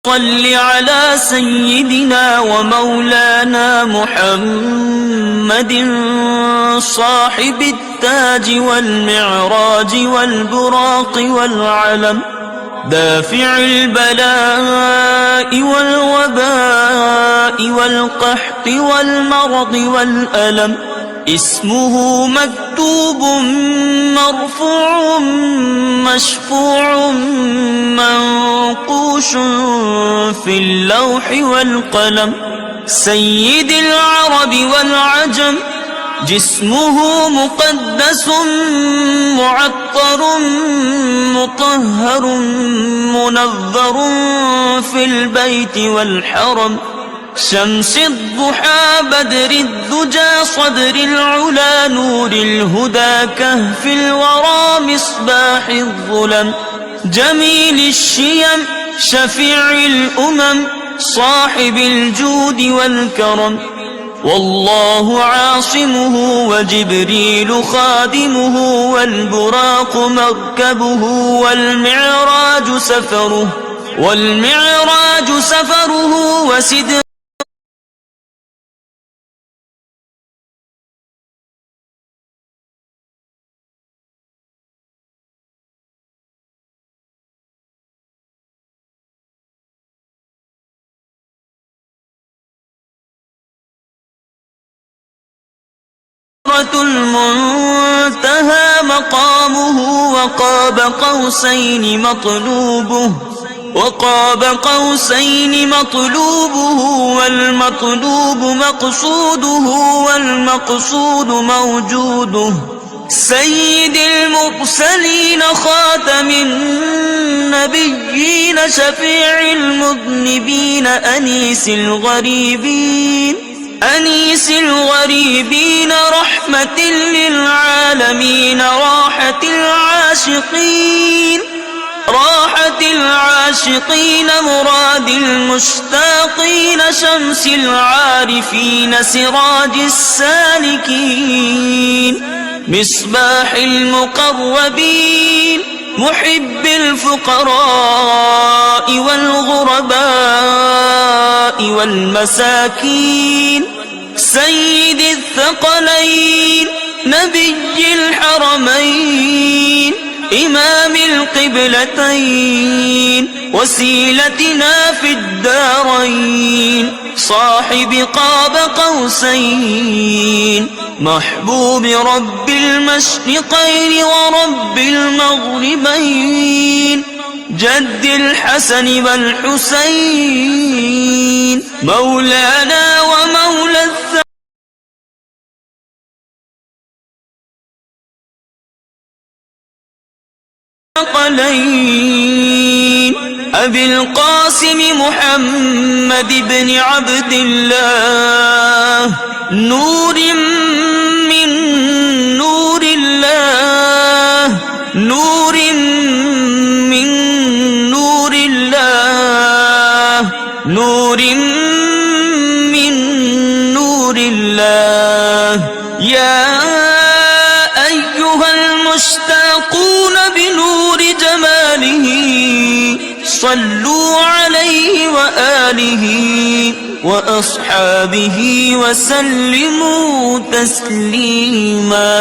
صل على سيدنا ومولانا محمد صاحب التاج والمعراج والبراق والعلم، دافع البلاء والوباء والقحط والمرض والألم، اسمه مكتوب مرفوع مشفوع منقوش في اللوح والقلم، سيد العرب والعجم، جسمه مقدس معطر مطهر منظر في البيت والحرم، شمس الضحى بدر الدجى صدر العلا نور الهدى كهف الورى مصباح الظلم، جميل الشيم شفيع الأمم صاحب الجود والكرم، والله عاصمه وجبريل خادمه والبراق مركبه والمعراج سفره وسدرة المنتهى مقامه، وقاب قوسين مطلوبه والمطلوب مقصوده والمقصود موجوده، سيد المرسلين خاتم النبيين شفيع المذنبين أنيس الغريبين رحمة للعالمين راحة العاشقين مراد المشتاقين شمس العارفين سراج السالكين مصباح المقربين محب الفقراء والغرباء والمساكين، سيد الثقلين نبي الحرمين إمام القبلتين وسيلتنا في الدارين، صاحب قاب قوسين محبوب رب المشرقين ورب المغربين، جد الحسن والحسين مولانا ومولى الثقلين، أبي القاسم محمد بن عبد الله، نور من نور الله، نور من نور الله، نور من نور الله، يا أيها المشتاقون بنور جماله صلوا عليه وآله وأصحابه وسلموا تسليما.